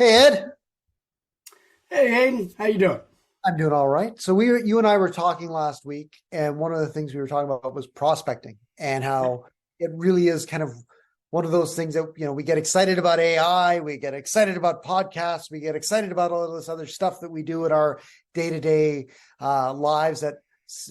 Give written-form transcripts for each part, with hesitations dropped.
Hey Ed, Hey, Aidan, how you doing? I'm doing all right. You and I were talking last week, and one of the things we were talking about was prospecting and how it really is kind of one of those things that we get excited about AI, we get excited about podcasts, we get excited about all this other stuff that we do in our day-to-day lives that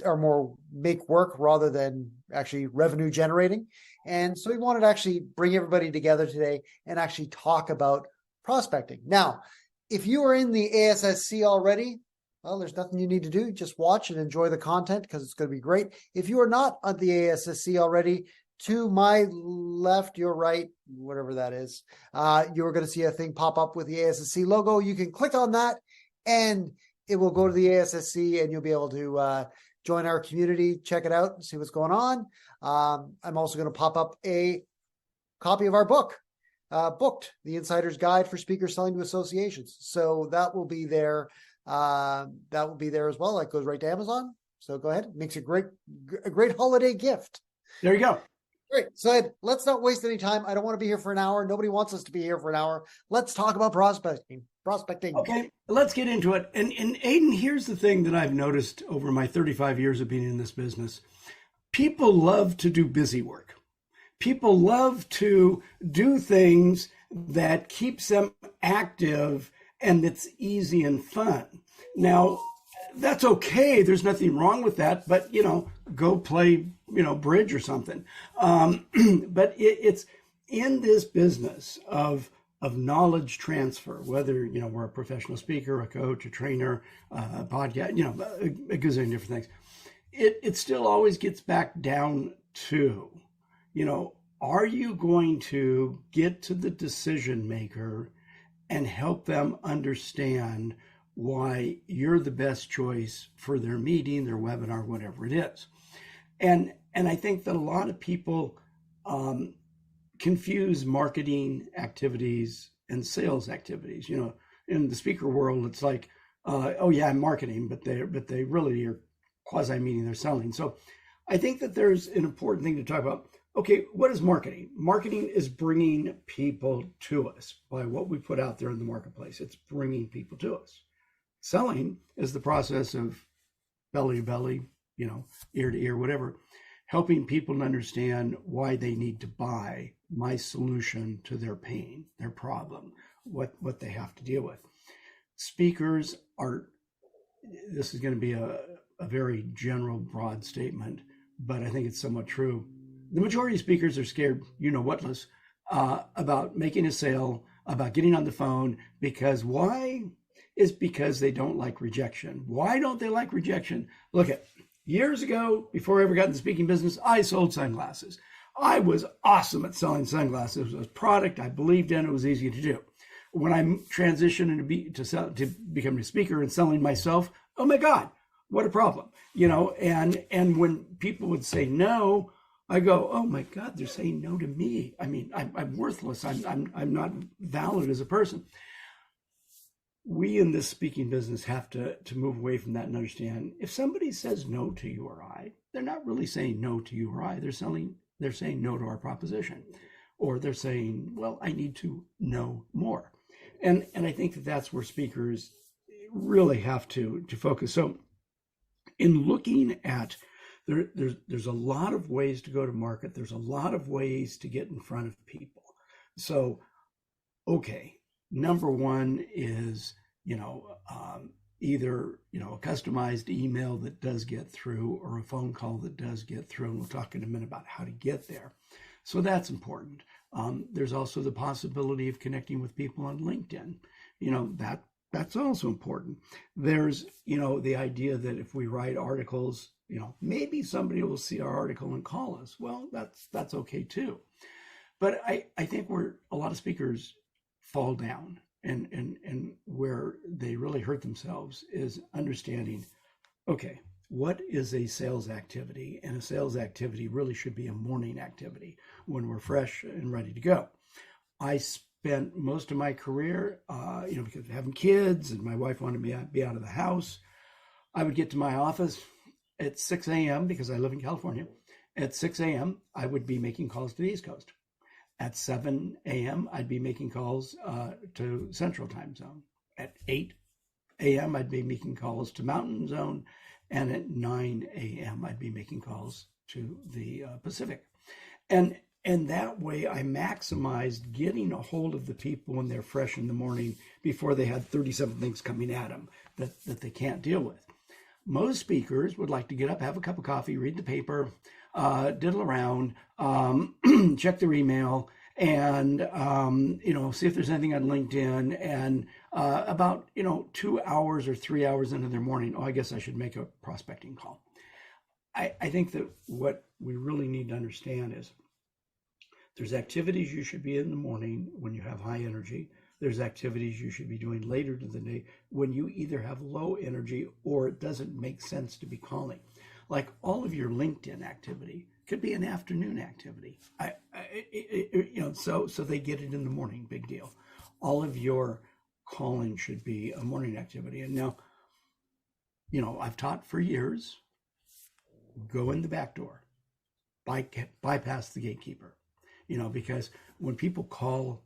are more make work rather than actually revenue generating. And so we wanted to actually bring everybody together today and actually talk about prospecting. Now, if you are in the ASSC already, well, there's nothing you need to do. Just watch and enjoy the content because it's going to be great. If you are not on the ASSC already, to my left, your right, whatever that is, you're going to see a thing pop up with the ASSC logo. You can click on that and it will go to the ASSC and you'll be able to join our community, check it out and see what's going on. I'm also going to pop up a copy of our book, Booked, the Insider's Guide for Speakers Selling to Associations. So that will be there. That will be there as well. That goes right to Amazon. So go ahead. It makes a great holiday gift. There you go. Great. So Ed, let's not waste any time. I don't want to be here for an hour. Nobody wants us to be here for an hour. Let's talk about prospecting. Prospecting. Okay, let's get into it. And Aidan, here's the thing that I've noticed over my 35 years of being in this business. People love to do busy work. People love to do things that keeps them active and it's easy and fun. Now, that's okay. There's nothing wrong with that, but go play, bridge or something. But it's in this business of knowledge transfer, whether we're a professional speaker, a coach, a trainer, a podcast, a gazillion different things. It still always gets back down to, are you going to get to the decision maker and help them understand why you're the best choice for their meeting, their webinar, whatever it is. And I think that a lot of people confuse marketing activities and sales activities. In the speaker world, it's like, oh yeah, I'm marketing, but they really are quasi meaning they're selling. So I think that there's an important thing to talk about. Okay, what is marketing? Marketing is bringing people to us by what we put out there in the marketplace. It's bringing people to us. Selling is the process of belly to belly, ear to ear, whatever, helping people to understand why they need to buy my solution to their pain, their problem, what they have to deal with. Speakers are, this is going to be a very general, broad statement, but I think it's somewhat true. The majority of speakers are scared, whatless, about making a sale, about getting on the phone, because why? Is because they don't like rejection. Why don't they like rejection? Look at years ago, before I ever got in the speaking business, I sold sunglasses. I was awesome at selling sunglasses. It was a product I believed in. It was easy to do. When I transitioned to becoming a speaker and selling myself, oh my God, what a problem, and when people would say no, I go, oh my God, they're saying no to me. I mean, I'm worthless. I'm not valid as a person. We in this speaking business have to move away from that and understand if somebody says no to you or I, they're not really saying no to you or I. They're saying no to our proposition, or they're saying, well, I need to know more. And I think that that's where speakers really have to focus. So in looking at there's a lot of ways to go to market. There's a lot of ways to get in front of people. So, okay, number one is, either, a customized email that does get through or a phone call that does get through. And we'll talk in a minute about how to get there. So that's important. There's also the possibility of connecting with people on LinkedIn. That's also important. There's, the idea that if we write articles, maybe somebody will see our article and call us. Well, that's okay too. But I think where a lot of speakers fall down and where they really hurt themselves is understanding, okay, what is a sales activity? And a sales activity really should be a morning activity when we're fresh and ready to go. I spent most of my career, because of having kids and my wife wanted me to be out of the house, I would get to my office at 6 a.m. because I live in California. At 6 a.m., I would be making calls to the East Coast. At 7 a.m., I'd be making calls to Central Time Zone. At 8 a.m., I'd be making calls to Mountain Zone. And at 9 a.m., I'd be making calls to the Pacific. And that way I maximized getting a hold of the people when they're fresh in the morning before they had 37 things coming at them that they can't deal with. Most speakers would like to get up, have a cup of coffee, read the paper, diddle around, check their email, and see if there's anything on LinkedIn. And about 2 hours or 3 hours into their morning, I guess I should make a prospecting call. I think that what we really need to understand is there's activities you should be in the morning when you have high energy. There's activities you should be doing later in the day when you either have low energy or it doesn't make sense to be calling. Like all of your LinkedIn activity could be an afternoon activity. So they get it in the morning, big deal. All of your calling should be a morning activity. And now, I've taught for years, go in the back door, bypass the gatekeeper, because when people call,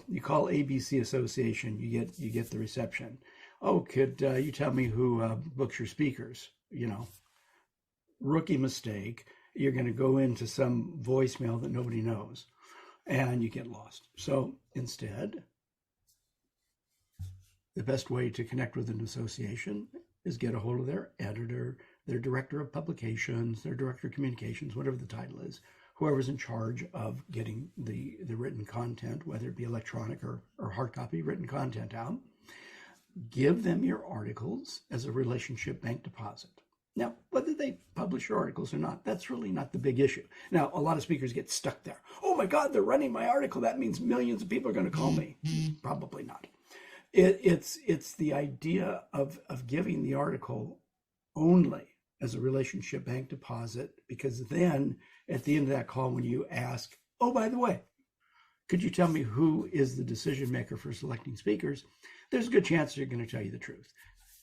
you call ABC Association, you get the reception. Oh, could you tell me who books your speakers? Rookie mistake. You're going to go into some voicemail that nobody knows and you get lost. So instead, the best way to connect with an association is get a hold of their editor, their director of publications, their director of communications, whatever the title is, whoever's in charge of getting the written content, whether it be electronic or hard copy written content out. Give them your articles as a relationship bank deposit. Now, whether they publish your articles or not, that's really not the big issue. Now, a lot of speakers get stuck there. Oh my God, they're running my article. That means millions of people are going to call me. Probably not. It's the idea of giving the article only as a relationship bank deposit, because then at the end of that call, when you ask, oh, by the way, could you tell me who is the decision maker for selecting speakers? There's a good chance they're going to tell you the truth.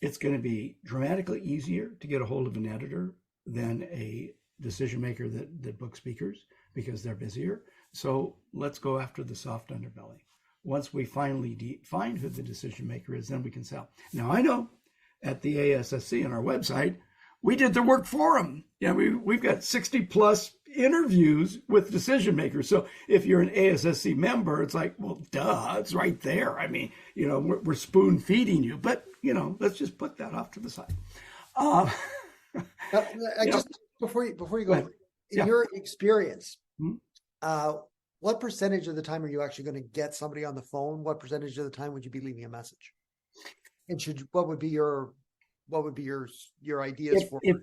It's going to be dramatically easier to get a hold of an editor than a decision maker that books speakers because they're busier. So let's go after the soft underbelly. Once we finally find who the decision maker is, then we can sell. Now, I know at the ASSC on our website, we did the work for them. We've got 60 plus interviews with decision makers. So if you're an ASSC member, it's like, well, duh, it's right there. I mean, we're spoon feeding you, but let's just put that off to the side. Before you go, in your experience, what percentage of the time are you actually going to get somebody on the phone? What percentage of the time would you be leaving a message? And what would be your ideas for each?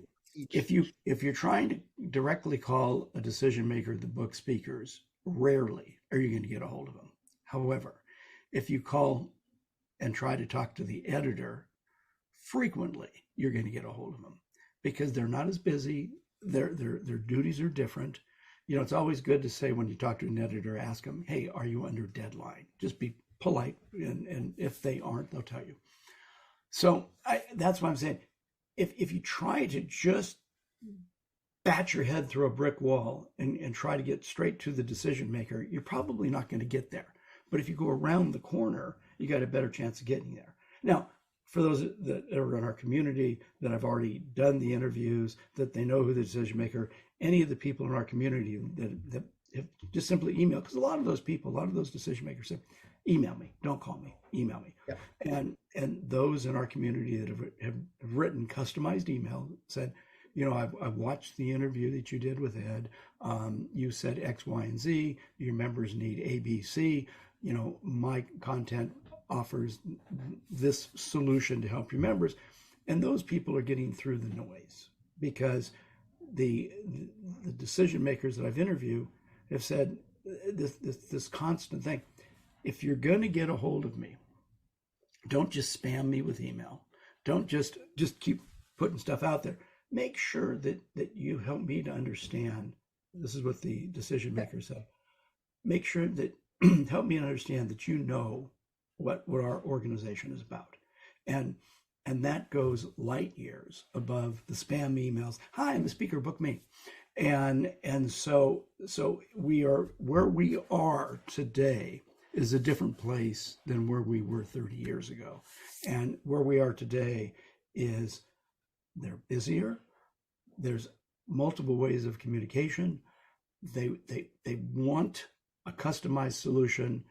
If you're trying to directly call a decision maker that books speakers, rarely are you going to get a hold of them. However, if you call and try to talk to the editor, frequently you're going to get a hold of them because they're not as busy. Their duties are different. It's always good to say when you talk to an editor, ask them, hey, are you under deadline? Just be polite. And if they aren't, they'll tell you. So that's what I'm saying. If you try to just bat your head through a brick wall and try to get straight to the decision maker, you're probably not going to get there. But if you go around the corner, you got a better chance of getting there. Now, for those that are in our community that have already done the interviews, that they know who the decision maker, any of the people in our community that have just simply email, because a lot of those decision makers say, email me, don't call me, email me. Yeah. And those in our community that have written customized email said, I've watched the interview that you did with Ed. You said X, Y, and Z. Your members need A, B, C. My content offers this solution to help your members. And those people are getting through the noise because the decision makers that I've interviewed have said this constant thing. If you're going to get a hold of me, don't just spam me with email. Don't just keep putting stuff out there. Make sure that you help me to understand. This is what the decision makers say. Make sure that help me understand that you know what our organization is about. And that goes light years above the spam emails. Hi, I'm a speaker, book me. And so we are where we are today is a different place than where we were 30 years ago. And where we are today is they're busier. There's multiple ways of communication. They want a customized solution.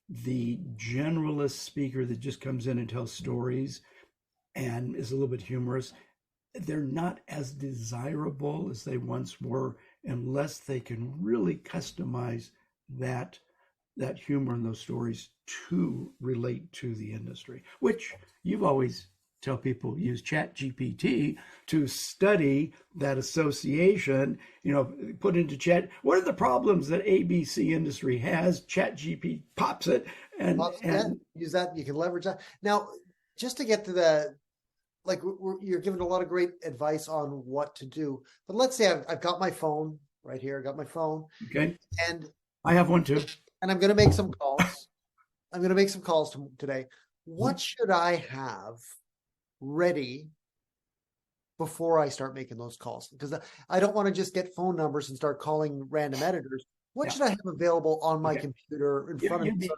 The generalist speaker that just comes in and tells stories and is a little bit humorous, they're not as desirable as they once were unless they can really customize that humor and those stories to relate to the industry, which you've always tell people use chat gpt to study that association, put into chat what are the problems that ABC industry has. Chat gpt pops it and use that. You can leverage that. Now, just to get to the, like, you're giving a lot of great advice on what to do, but let's say I've got my phone right here. I got my phone. Okay. And I have one too. And I'm going to make some calls. I'm going to make some calls today. What should I have ready before I start making those calls? Because I don't want to just get phone numbers and start calling random editors. What should I have available on my computer in front of me?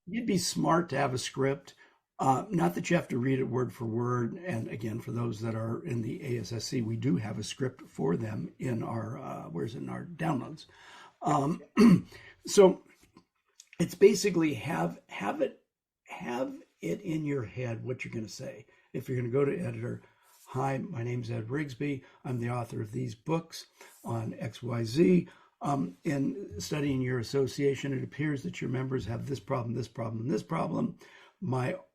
You'd be smart to have a script. Not that you have to read it word for word. And again, for those that are in the ASSC, we do have a script for them in our in our downloads. So it's basically have it in your head what you're going to say. If you're going to go to editor, hi, my name's Ed Rigsby. I'm the author of these books on XYZ. In studying your association, it appears that your members have this problem, this problem, and this problem.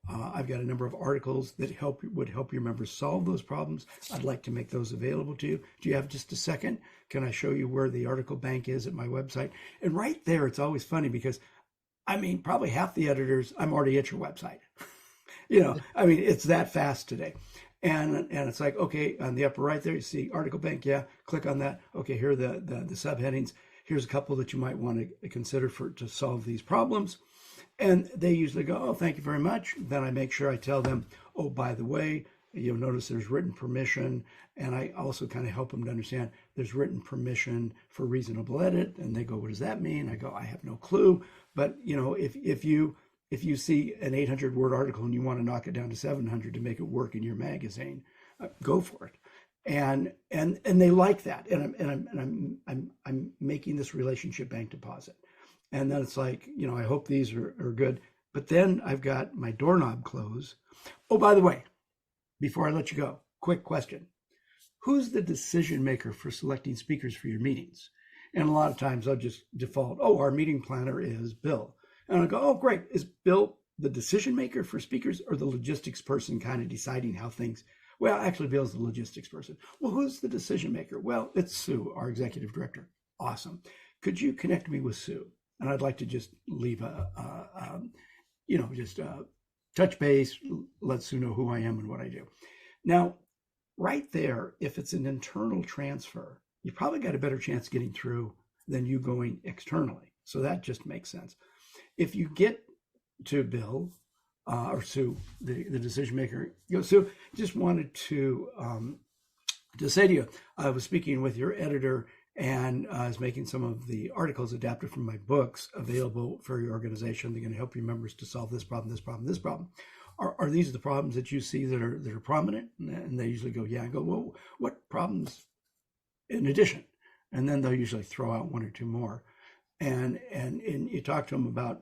I've got a number of articles that would help your members solve those problems. I'd like to make those available to you. Do you have just a second? Can I show you where the article bank is at my website? And right there, it's always funny because, probably half the editors, I'm already at your website. It's that fast today. And it's like, okay, on the upper right there, you see article bank. Yeah, click on that. Okay, here are the subheadings. Here's a couple that you might want to consider to solve these problems. And they usually go, oh, thank you very much. Then I make sure I tell them, oh, by the way, you'll notice there's written permission. And I also kind of help them to understand there's written permission for reasonable edit. And they go, what does that mean? I go, I have no clue. But, if you see an 800-word article and you want to knock it down to 700 to make it work in your magazine, go for it. And they like that. And I'm making this relationship bank deposit. And then it's like, I hope these are good. But then I've got my doorknob close. Oh, by the way, before I let you go, quick question. Who's the decision maker for selecting speakers for your meetings? And a lot of times I'll just default, oh, our meeting planner is Bill. And I'll go, oh, great. Is Bill the decision maker for speakers or the logistics person kind of deciding how things? Well, actually, Bill's the logistics person. Well, who's the decision maker? Well, it's Sue, our executive director. Awesome. Could you connect me with Sue? And I'd like to just leave touch base, let Sue know who I am and what I do. Now, right there, if it's an internal transfer, you probably got a better chance getting through than you going externally. So that just makes sense. If you get to Bill or Sue, the decision maker, Sue, just wanted to say to you, I was speaking with your editor and I was making some of the articles adapted from my books available for your organization. They're going to help your members to solve this problem, this problem, this problem. Are these the problems that you see that are prominent? And they usually go, yeah. I go, well, what problems in addition? And then they'll usually throw out one or two more. And you talk to them about,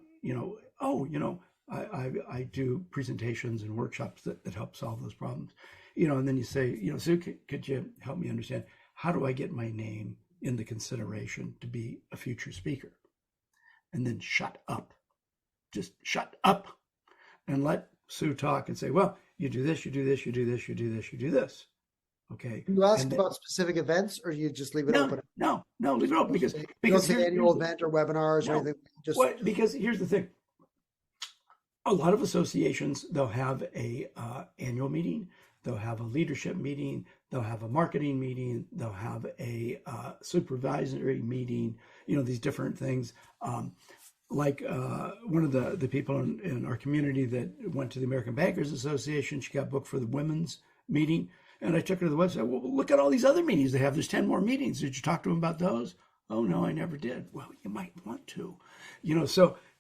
I do presentations and workshops that help solve those problems. And then you say, Sue, could you help me understand, how do I get my name in the consideration to be a future speaker? And then shut up. Just shut up and let Sue talk and say, well, you do this, you do this, you do this, you do this, you do this. Okay. You ask about specific events, or you just leave it open? No, leave it open because the annual event or webinars or anything. Because here's the thing. A lot of associations, they'll have a annual meeting, they'll have a leadership meeting, they'll have a marketing meeting, they'll have a supervisory meeting. These different things. Like one of the people in our community that went to the American Bankers Association, she got booked for the women's meeting. And I took her to the website. Well, look at all these other meetings they have. There's 10 more meetings. Did you talk to them about those? Oh, no, I never did. Well, you might want to,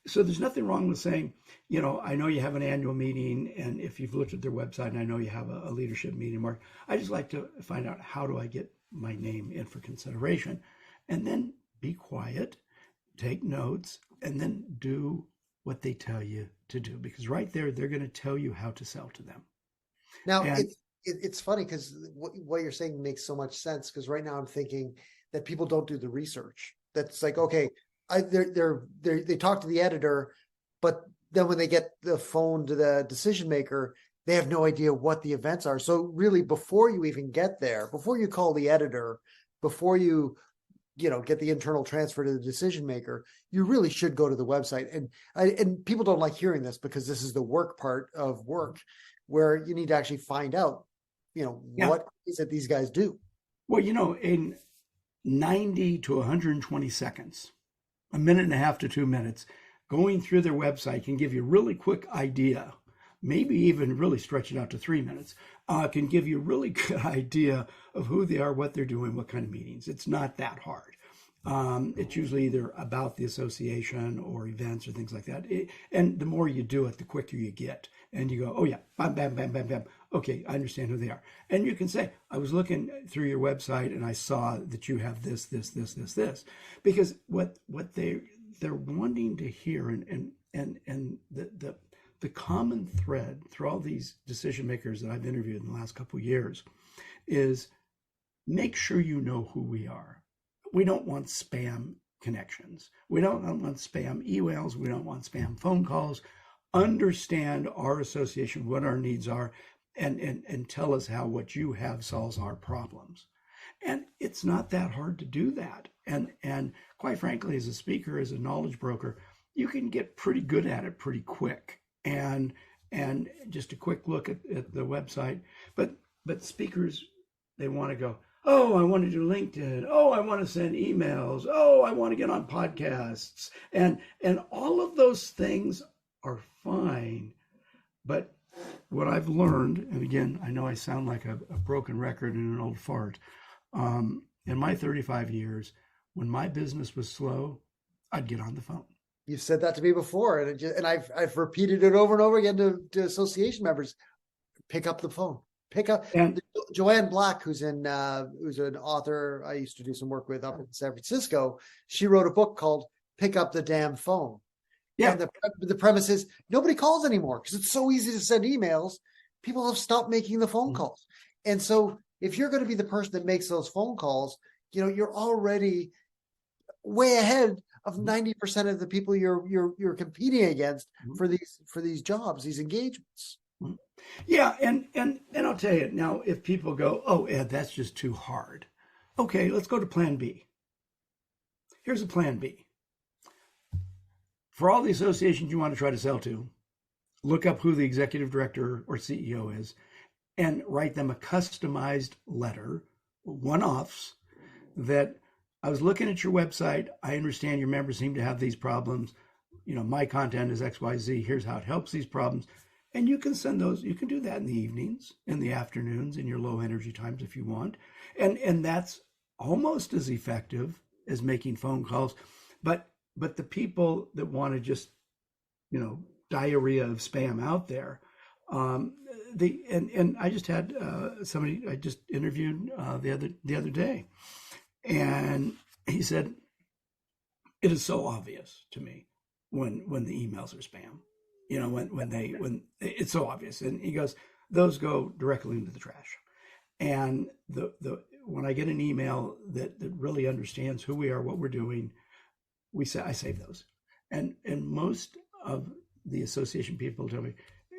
so there's nothing wrong with saying, I know you have an annual meeting, and if you've looked at their website, and I know you have a leadership meeting, Mark, I just like to find out, how do I get my name in for consideration? And then be quiet, take notes, and then do what they tell you to do, because right there, they're going to tell you how to sell to them. Now, And it's funny because what you're saying makes so much sense, because right now I'm thinking that people don't do the research. That's like, okay, they talk to the editor, but then when they get the phone to the decision maker, they have no idea what the events are. So really, before you even get there, before you call the editor, before get the internal transfer to the decision maker, you really should go to the website. And people don't like hearing this, because this is the work part of work, where you need to actually find out, yeah, what is it these guys do? well, in 90 to 120 seconds, a minute and a half to 2 minutes, going through their website can give you a really quick idea, maybe even really stretch it out to 3 minutes, can give you a really good idea of who they are, what they're doing, what kind of meetings. It's not that hard. It's usually either about the association or events or things like that. And the more you do it, the quicker you get. And you go, oh yeah, bam, bam, bam, bam, bam. Okay, I understand who they are. And you can say, I was looking through your website and I saw that you have this, this, this, this, this. Because what they're wanting to hear, and the common thread through all these decision makers that I've interviewed in the last couple of years is, make sure you know who we are. We don't want spam connections. We don't want spam emails. We don't want spam phone calls. Understand our association, what our needs are, and tell us how what you have solves our problems. And it's not that hard to do that. And quite frankly, as a speaker, as a knowledge broker, you can get pretty good at it pretty quick. And just a quick look at the website. But speakers, they want to go, oh, I want to do LinkedIn. Oh, I want to send emails. Oh, I want to get on podcasts. And all of those things are fine. But what I've learned, and again, I know I sound like a broken record and an old fart, in my 35 years, when my business was slow, I'd get on the phone. You've said that to me before, and I've repeated it over and over again to association members. Pick up the phone. Pick up. And Joanne Black, who's an author I used to do some work with up in San Francisco. She wrote a book called "Pick Up the Damn Phone." yeah, And the premise is nobody calls anymore because it's so easy to send emails. People have stopped making the phone calls, and so if you're going to be the person that makes those phone calls, you're already way ahead of 90% of the people you're competing against for these jobs, these engagements. yeah, and I'll tell you now, if people go, oh, Ed, that's just too hard. Okay, let's go to plan B. Here's a plan B. For all the associations you want to try to sell to, look up who the executive director or CEO is and write them a customized letter, one-offs, that I was looking at your website. I understand your members seem to have these problems. My content is XYZ. Here's how it helps these problems. And you can send those. You can do that in the evenings, in the afternoons, in your low energy times if you want. And that's almost as effective as making phone calls. But the people that want to just, diarrhea of spam out there, and I just had somebody I just interviewed the other day, and he said, it is so obvious to me when the emails are spam, when it's so obvious. And he goes, those go directly into the trash. And when I get an email that really understands who we are, what we're doing, I save those. And most of the association people tell me,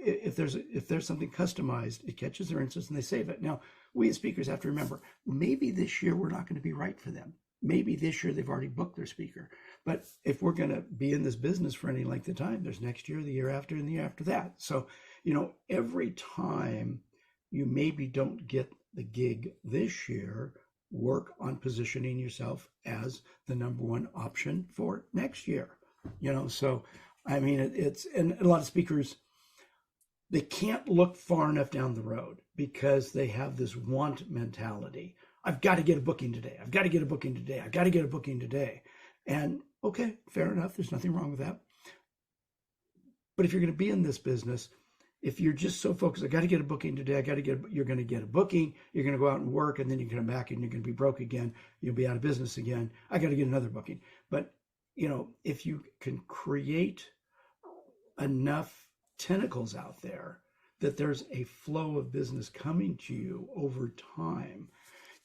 if there's something customized, it catches their interest and they save it. Now, we as speakers have to remember, maybe this year we're not going to be right for them. Maybe this year they've already booked their speaker. But if we're going to be in this business for any length of time, there's next year, the year after, and the year after that. So, every time you maybe don't get the gig this year, work on positioning yourself as the number one option for next year. So, I mean, and a lot of speakers, they can't look far enough down the road because they have this want mentality. I've got to get a booking today. I've got to get a booking today. I've got to get a booking today. And okay, fair enough. There's nothing wrong with that. But if you're going to be in this business, if you're just so focused, I got to get a booking today, you're going to get a booking, you're going to go out and work, and then you come back and you're going to be broke again. You'll be out of business again. I got to get another booking. But, if you can create enough tentacles out there that there's a flow of business coming to you over time.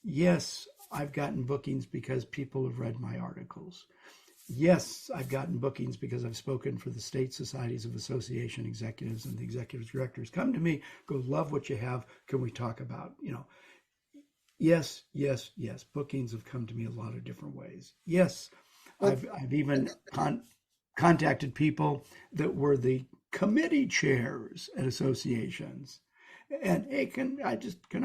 Yes, I've gotten bookings because people have read my articles. Yes, I've gotten bookings because I've spoken for the state societies of association executives, and the executive directors come to me, go, love what you have. Can we talk about, yes, yes, yes. Bookings have come to me a lot of different ways. Yes, I've even contacted people that were the committee chairs at associations. And hey, can I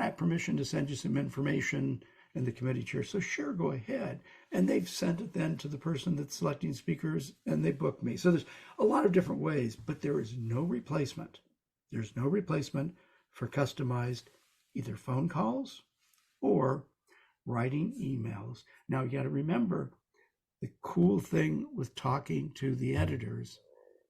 have permission to send you some information in the committee chair? So sure, go ahead. And they've sent it then to the person that's selecting speakers, and they book me. So there's a lot of different ways, but there is no replacement. There's no replacement for customized either phone calls or writing emails. Now you got to remember, the cool thing with talking to the editors,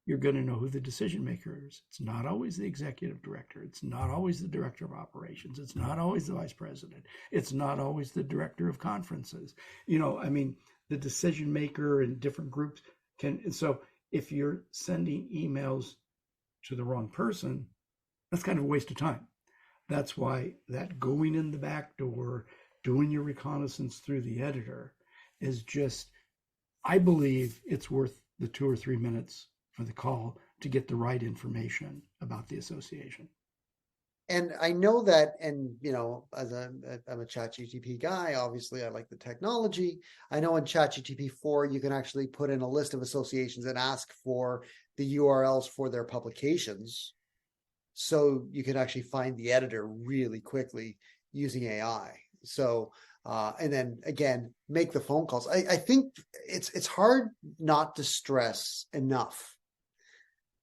you're going to know who the decision maker is. It's not always the executive director. It's not always the director of operations. It's not always the vice president. It's not always the director of conferences. The decision maker in different groups can. And so if you're sending emails to the wrong person, that's kind of a waste of time. That's why that going in the back door, doing your reconnaissance through the editor is just, I believe it's worth the 2 or 3 minutes for the call to get the right information about the association. And I know that, and as I'm a ChatGPT guy, obviously I like the technology. I know in ChatGPT 4, you can actually put in a list of associations and ask for the URLs for their publications. So you can actually find the editor really quickly using AI. So, and then again, make the phone calls. I think it's hard not to stress enough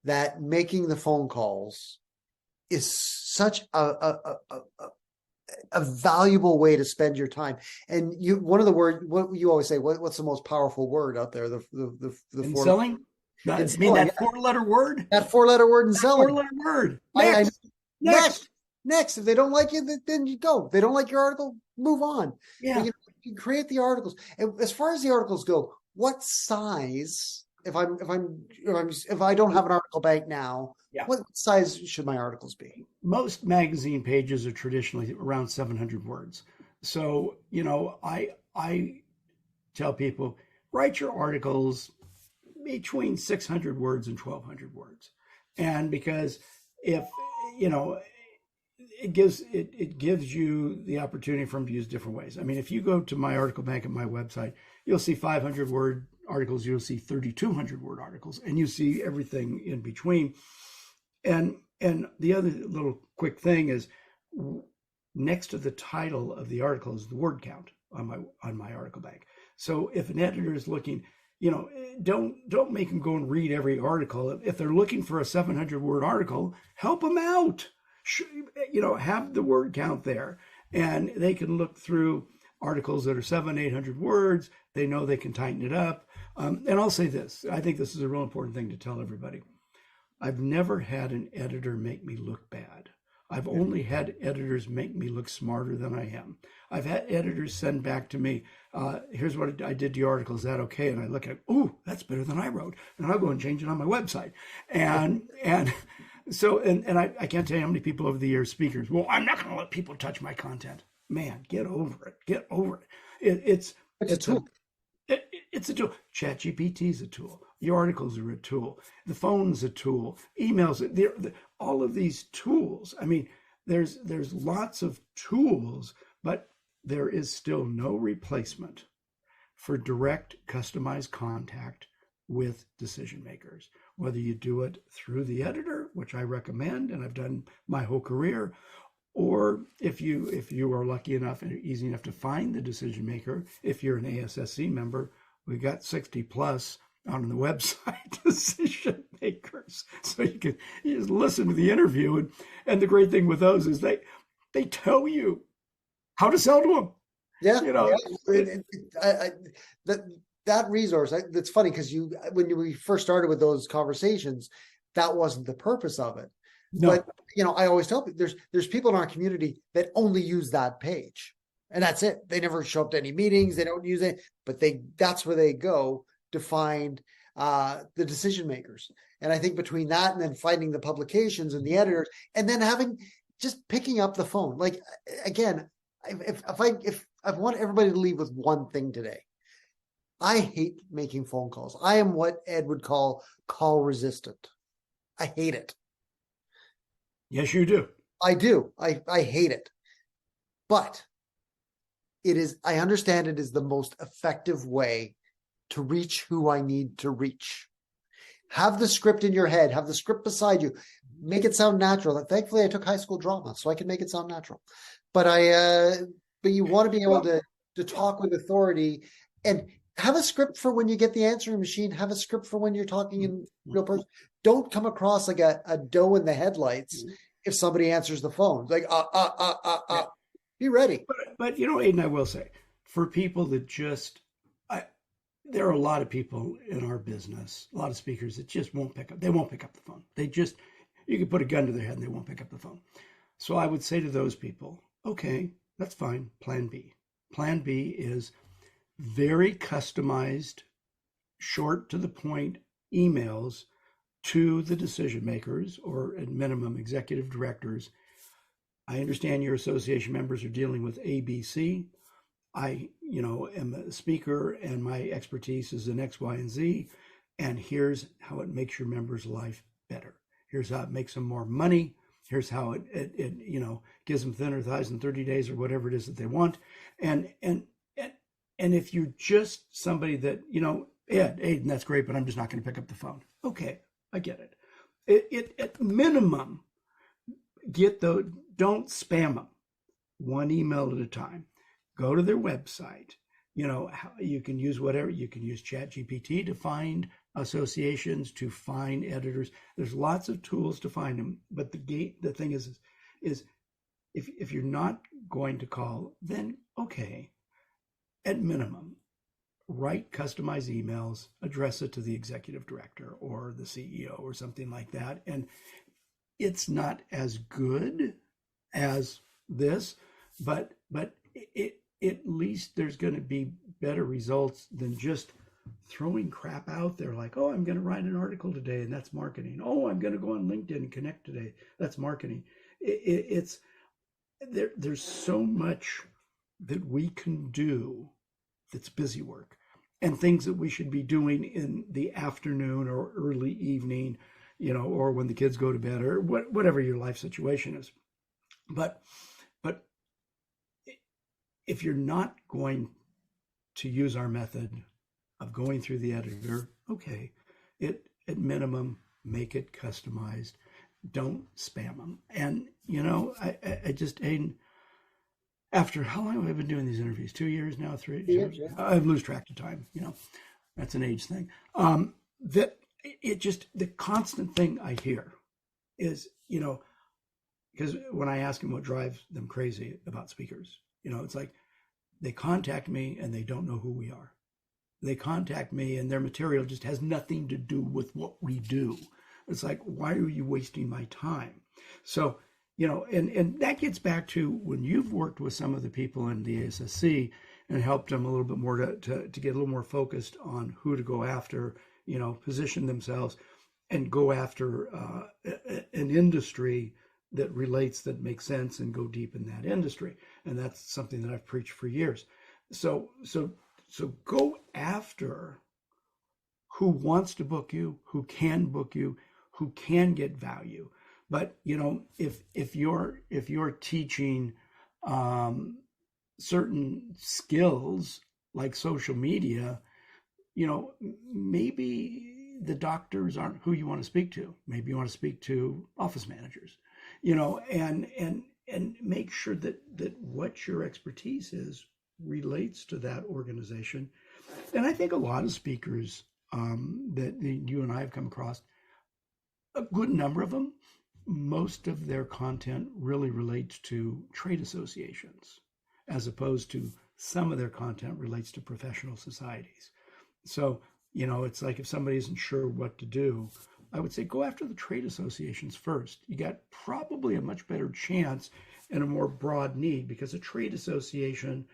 that making the phone calls is such a valuable way to spend your time. And one of the words, what you always say, what's the most powerful word out there? The in selling? That 4-letter word? That 4-letter word in selling. 4-letter word. Next. If they don't like it, then you go. If they don't like your article, move on. Yeah. But, you create the articles. And as far as the articles go, what size, if I don't have an article bank now, what size should my articles be? Most magazine pages are traditionally around 700 words. So, I tell people, write your articles between 600 words and 1,200 words. And because if, it gives you the opportunity for them to use different ways. I mean, if you go to my article bank at my website, you'll see 500-word articles, you'll see 3,200-word articles, and you see everything in between. And the other little quick thing is, next to the title of the article is the word count on my article bank. So if an editor is looking, don't make them go and read every article. If they're looking for a 700-word article, help them out. Have the word count there, and they can look through articles that are 700-800 words. They know they can tighten it up. And I'll say this, I think this is a real important thing to tell everybody. I've never had an editor make me look bad. I've only had editors make me look smarter than I am. I've had editors send back to me, here's what I did to your article, is that okay? And I look at, oh, that's better than I wrote. And I'll go and change it on my website. And so, and I can't tell you how many people over the years, speakers, well, I'm not going to let people touch my content. Man, get over it. Get over it. It's a tool. It's a tool. ChatGPT is a tool. Your articles are a tool. The phone's a tool. Emails, all of these tools. I mean, there's lots of tools, but there is still no replacement for direct customized contact with decision makers. Whether you do it through the editor, which I recommend, and I've done my whole career, or if you are lucky enough and easy enough to find the decision maker, if you're an ASSC member, we've got 60 plus on the website, decision makers. So you just listen to the interview. And the great thing with those is they tell you how to sell to them. Yeah, You know, yeah. That that resource. That's funny because we first started with those conversations, that wasn't the purpose of it. But no, I always tell people there's people in our community that only use that page, and that's it. They never show up to any meetings. They don't use it, but that's where they go to find the decision makers. And I think between that and then finding the publications and the editors, and then just picking up the phone, like again, if I want everybody to leave with one thing today, I hate making phone calls. I am what Ed would call resistant. I hate it. yes, you do. I do. I hate it. But I understand it is the most effective way to reach who I need to reach. Have the script in your head, have the script beside you, make it sound natural. Thankfully, I took high school drama, so I can make it sound natural. But but you want to be able to talk with authority and have a script for when you get the answering machine. Have a script for when you're talking in real person. Don't come across like a doe in the headlights if somebody answers the phone. It's like, be ready. But Aidan, I will say, for people that there are a lot of people in our business, a lot of speakers that just won't pick up. They won't pick up the phone. You can put a gun to their head and they won't pick up the phone. So I would say to those people, okay, that's fine. Plan B. Plan B is very customized, short to the point emails to the decision makers or at minimum executive directors. I understand your association members are dealing with ABC. I, am a speaker and my expertise is in X, Y, and Z. And here's how it makes your members' life better. Here's how it makes them more money. Here's how it gives them thinner thighs in 30 days or whatever it is that they want. And if you're just somebody that, Ed, Aidan, that's great, but I'm just not going to pick up the phone. Okay, I get it. It at minimum, don't spam them. One email at a time. Go to their website. You can use whatever. You can use ChatGPT to find associations, to find editors. There's lots of tools to find them. But the thing is if you're not going to call, then okay, at minimum, write customized emails, address it to the executive director or the CEO or something like that. And it's not as good as this, but at least there's going to be better results than just throwing crap out there like, oh, I'm going to write an article today and that's marketing. Oh, I'm going to go on LinkedIn and connect today. That's marketing. There's so much that we can do that's busy work and things that we should be doing in the afternoon or early evening, or when the kids go to bed or whatever your life situation is. But if you're not going to use our method of going through the editor, okay, at minimum, make it customized. Don't spam them. And, I just, Aidan, after how long have I been doing these interviews? 2 years now, 3 years? Yeah. I lose track of time, that's an age thing. That the constant thing I hear is, because when I ask them what drives them crazy about speakers, it's like they contact me and they don't know who we are. They contact me and their material just has nothing to do with what we do. It's like, why are you wasting my time? So, and that gets back to when you've worked with some of the people in the ASSC and helped them a little bit more to get a little more focused on who to go after, position themselves and go after an industry that relates, that makes sense, and go deep in that industry. And that's something that I've preached for years. So go after who wants to book you, who can book you, who can get value. But if you're teaching certain skills like social media, maybe the doctors aren't who you want to speak to. Maybe you want to speak to office managers, and make sure that what your expertise is relates to that organization. And I think a lot of speakers that you and I have come across, a good number of them, most of their content really relates to trade associations, as opposed to some of their content relates to professional societies. So, it's like if somebody isn't sure what to do, I would say go after the trade associations first. You got probably a much better chance and a more broad need because a trade association,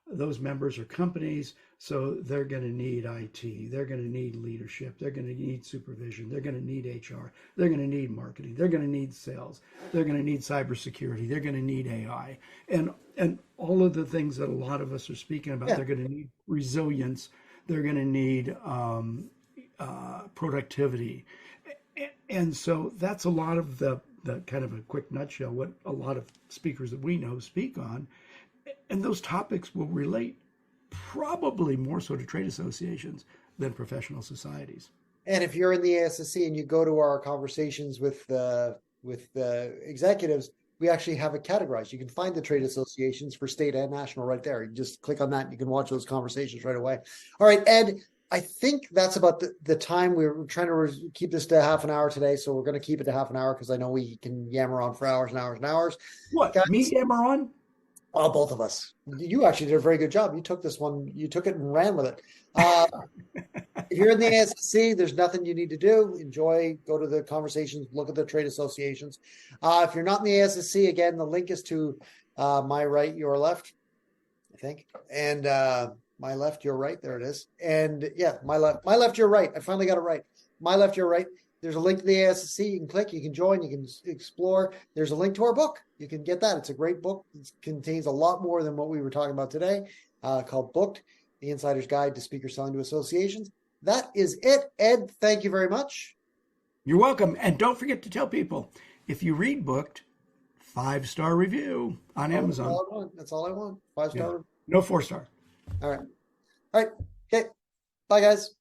those members are companies, so they're going to need IT, they're going to need leadership, they're going to need supervision, they're going to need HR, they're going to need marketing, they're going to need sales, they're going to need cybersecurity, they're going to need AI, and all of the things that a lot of us are speaking about. Yeah. They're going to need resilience, they're going to need productivity, and so that's a lot of the kind of a quick nutshell what a lot of speakers that we know speak on. And those topics will relate probably more so to trade associations than professional societies. And if you're in the ASSC and you go to our conversations with the executives, we actually have it categorized. You can find the trade associations for state and national right there. You just click on that and you can watch those conversations right away. All right, Ed, I think that's about the time. We're trying to keep this to half an hour today, so we're going to keep it to half an hour because I know we can yammer on for hours and hours and hours. What, Guys, me yammer on? well, both of us. You actually did a very good job. You took this one, you took it and ran with it. If you're in the ASSC, there's nothing you need to do. Enjoy, go to the conversations, look at the trade associations. If you're not in the ASSC, again, the link is to my right, your left, I think. And my left, your right. There it is. And yeah, my left, your right. I finally got it right. My left, your right. There's a link to the ASSC. You can click, you can join, you can explore. There's a link to our book. You can get that. It's a great book. It contains a lot more than what we were talking about today, called Booked, The Insider's Guide to Speaker Selling to Associations. That is it. Ed, thank you very much. You're welcome. And don't forget to tell people, if you read Booked, 5-star review on Amazon. That's all I want. 5-star. Yeah. No 4-star. All right. Okay. Bye, guys.